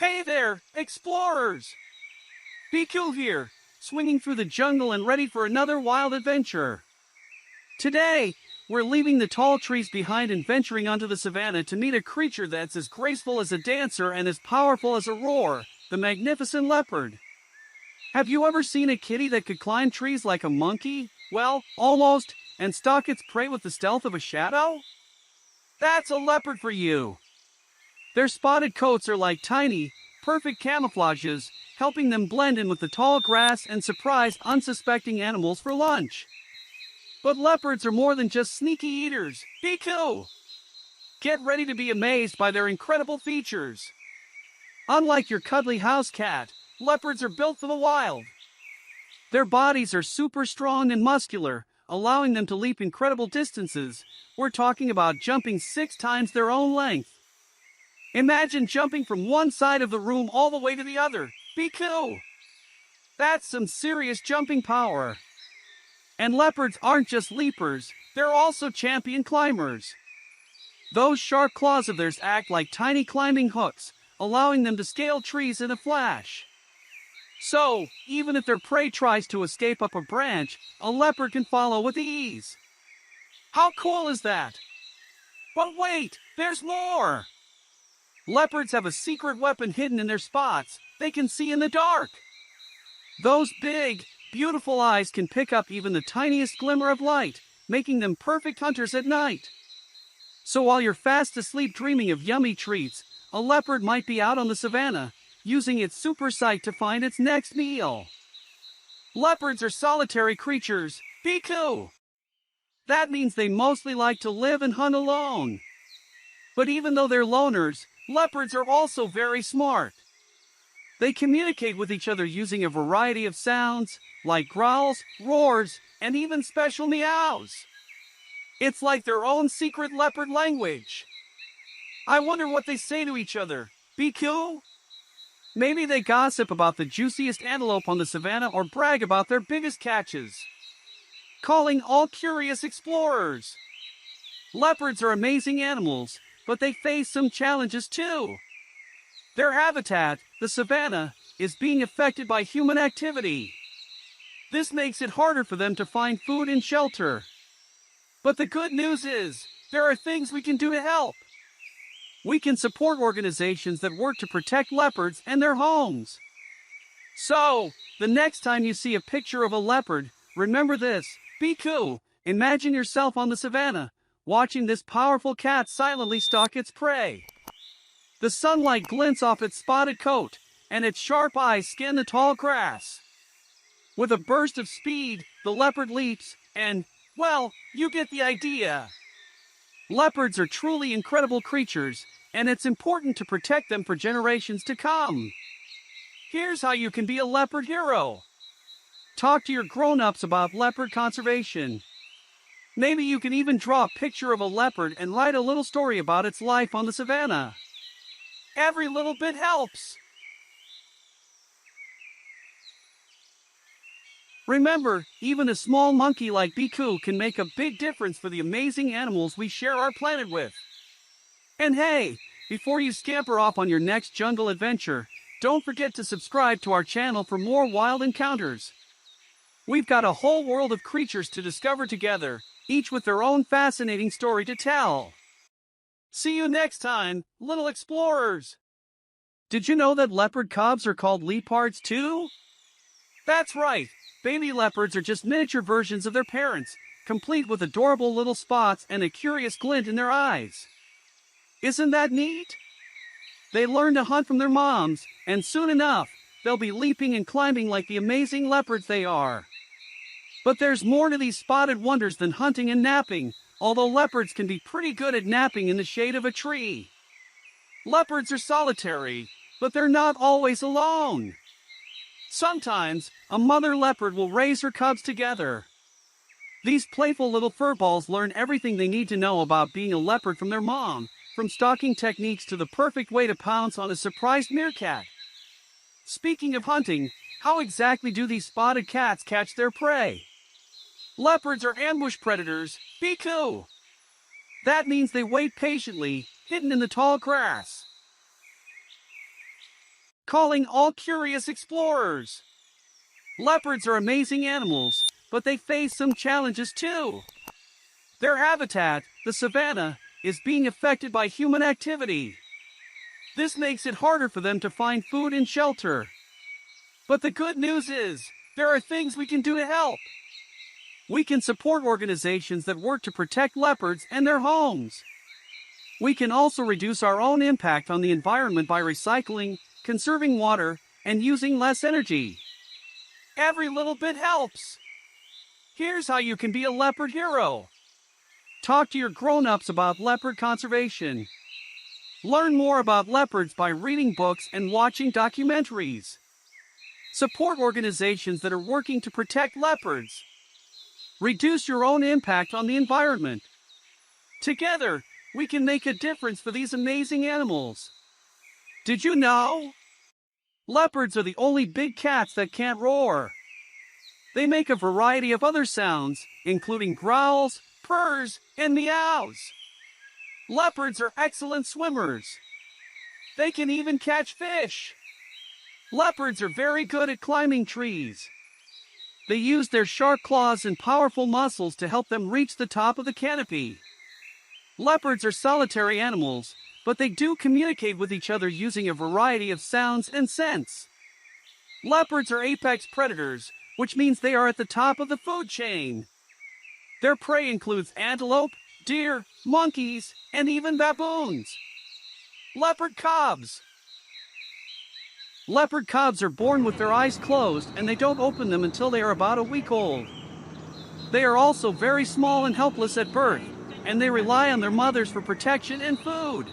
Hey there, explorers! Beekoo here, swinging through the jungle and ready for another wild adventure. Today, we're leaving the tall trees behind and venturing onto the savannah to meet a creature that's as graceful as a dancer and as powerful as a roar, the magnificent leopard. Have you ever seen a kitty that could climb trees like a monkey? Well, almost, and stalk its prey with the stealth of a shadow? That's a leopard for you! Their spotted coats are like tiny, perfect camouflages, helping them blend in with the tall grass and surprise unsuspecting animals for lunch. But leopards are more than just sneaky eaters. Beekoo! Get ready to be amazed by their incredible features. Unlike your cuddly house cat, leopards are built for the wild. Their bodies are super strong and muscular, allowing them to leap incredible distances. We're talking about jumping 6 times their own length. Imagine jumping from one side of the room all the way to the other. Beekoo! That's some serious jumping power. And leopards aren't just leapers, they're also champion climbers. Those sharp claws of theirs act like tiny climbing hooks, allowing them to scale trees in a flash. So, even if their prey tries to escape up a branch, a leopard can follow with ease. How cool is that? But wait, there's more! Leopards have a secret weapon hidden in their spots. They can see in the dark. Those big, beautiful eyes can pick up even the tiniest glimmer of light, making them perfect hunters at night. So while you're fast asleep dreaming of yummy treats, a leopard might be out on the savannah, using its super sight to find its next meal. Leopards are solitary creatures. Beekoo! That means they mostly like to live and hunt alone. But even though they're loners, leopards are also very smart. They communicate with each other using a variety of sounds, like growls, roars, and even special meows. It's like their own secret leopard language. I wonder what they say to each other. Beekoo? Maybe they gossip about the juiciest antelope on the savannah or brag about their biggest catches. Calling all curious explorers. Leopards are amazing animals, but they face some challenges too. Their habitat, the savannah, is being affected by human activity. This makes it harder for them to find food and shelter. But the good news is, there are things we can do to help. We can support organizations that work to protect leopards and their homes. So, the next time you see a picture of a leopard, remember this. Beekoo, imagine yourself on the savannah, watching this powerful cat silently stalk its prey. The sunlight glints off its spotted coat, and its sharp eyes scan the tall grass. With a burst of speed, the leopard leaps, and, well, you get the idea. Leopards are truly incredible creatures, and it's important to protect them for generations to come. Here's how you can be a leopard hero. Talk to your grown-ups about leopard conservation. Maybe you can even draw a picture of a leopard and write a little story about its life on the savannah. Every little bit helps. Remember, even a small monkey like Beekoo can make a big difference for the amazing animals we share our planet with. And hey, before you scamper off on your next jungle adventure, don't forget to subscribe to our channel for more wild encounters. We've got a whole world of creatures to discover together, each with their own fascinating story to tell. See you next time, little explorers! Did you know that leopard cubs are called leopards too? That's right, baby leopards are just miniature versions of their parents, complete with adorable little spots and a curious glint in their eyes. Isn't that neat? They learn to hunt from their moms, and soon enough, they'll be leaping and climbing like the amazing leopards they are. But there's more to these spotted wonders than hunting and napping, although leopards can be pretty good at napping in the shade of a tree. Leopards are solitary, but they're not always alone. Sometimes, a mother leopard will raise her cubs together. These playful little furballs learn everything they need to know about being a leopard from their mom, from stalking techniques to the perfect way to pounce on a surprised meerkat. Speaking of hunting, how exactly do these spotted cats catch their prey? Leopards are ambush predators. Beekoo! That means they wait patiently, hidden in the tall grass. calling all curious explorers. Leopards are amazing animals, but they face some challenges too. Their habitat, the savanna, is being affected by human activity. This makes it harder for them to find food and shelter. But the good news is, there are things we can do to help. We can support organizations that work to protect leopards and their homes. We can also reduce our own impact on the environment by recycling, conserving water, and using less energy. Every little bit helps. Here's how you can be a leopard hero. Talk to your grown-ups about leopard conservation. Learn more about leopards by reading books and watching documentaries. Support organizations that are working to protect leopards. Reduce your own impact on the environment. Together, we can make a difference for these amazing animals. Did you know? Leopards are the only big cats that can't roar. They make a variety of other sounds, including growls, purrs, and meows. Leopards are excellent swimmers. They can even catch fish. Leopards are very good at climbing trees. They use their sharp claws and powerful muscles to help them reach the top of the canopy. Leopards are solitary animals, but they do communicate with each other using a variety of sounds and scents. Leopards are apex predators, which means they are at the top of the food chain. Their prey includes antelope, deer, monkeys, and even baboons. Leopard cubs. Leopard cubs are born with their eyes closed and they don't open them until they are about a week old. They are also very small and helpless at birth, and they rely on their mothers for protection and food.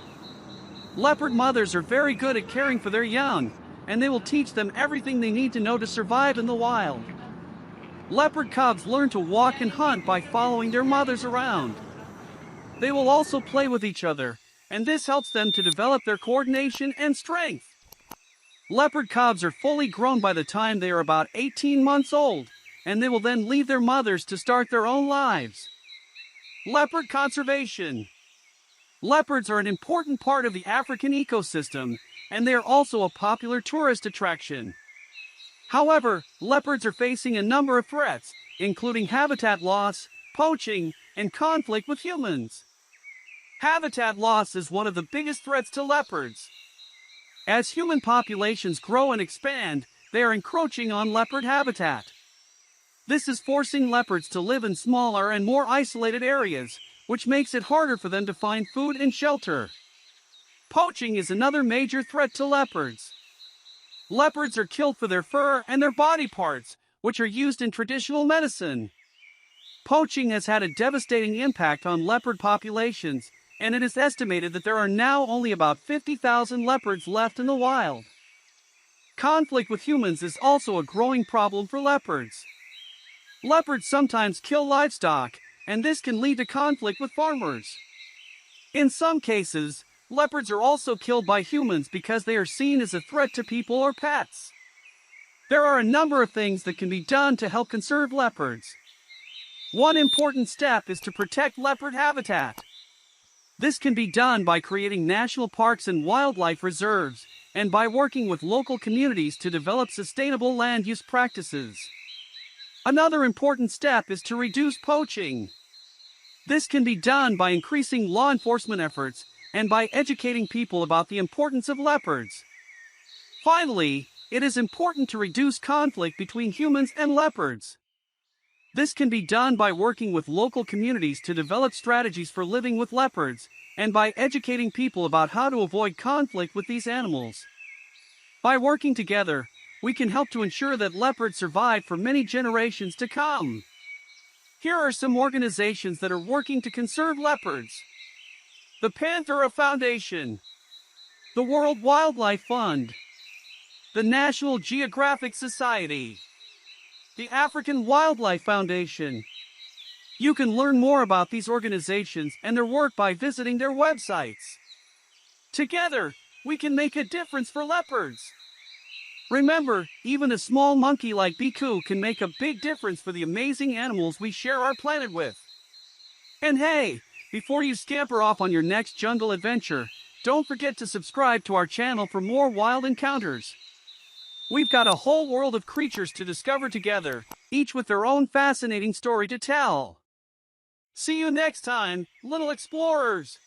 Leopard mothers are very good at caring for their young, and they will teach them everything they need to know to survive in the wild. Leopard cubs learn to walk and hunt by following their mothers around. They will also play with each other, and this helps them to develop their coordination and strength. Leopard cubs are fully grown by the time they are about 18 months old, and they will then leave their mothers to start their own lives. Leopard conservation. Leopards are an important part of the African ecosystem, and they are also a popular tourist attraction. However, leopards are facing a number of threats, including habitat loss, poaching, and conflict with humans. Habitat loss is one of the biggest threats to leopards. As human populations grow and expand, they are encroaching on leopard habitat. This is forcing leopards to live in smaller and more isolated areas, which makes it harder for them to find food and shelter. Poaching is another major threat to leopards. Leopards are killed for their fur and their body parts, which are used in traditional medicine. Poaching has had a devastating impact on leopard populations, and it is estimated that there are now only about 50,000 leopards left in the wild. Conflict with humans is also a growing problem for leopards. Leopards sometimes kill livestock, and this can lead to conflict with farmers. In some cases, leopards are also killed by humans because they are seen as a threat to people or pets. There are a number of things that can be done to help conserve leopards. One important step is to protect leopard habitat. This can be done by creating national parks and wildlife reserves, and by working with local communities to develop sustainable land use practices. Another important step is to reduce poaching. This can be done by increasing law enforcement efforts and by educating people about the importance of leopards. Finally, it is important to reduce conflict between humans and leopards. This can be done by working with local communities to develop strategies for living with leopards, and by educating people about how to avoid conflict with these animals. By working together, we can help to ensure that leopards survive for many generations to come. Here are some organizations that are working to conserve leopards. The Panthera Foundation, the World Wildlife Fund, the National Geographic Society, the African Wildlife Foundation. You can learn more about these organizations and their work by visiting their websites. Together, we can make a difference for leopards. Remember, even a small monkey like Beekoo can make a big difference for the amazing animals we share our planet with. And hey, before you scamper off on your next jungle adventure, don't forget to subscribe to our channel for more wild encounters. We've got a whole world of creatures to discover together, each with their own fascinating story to tell. See you next time, little explorers!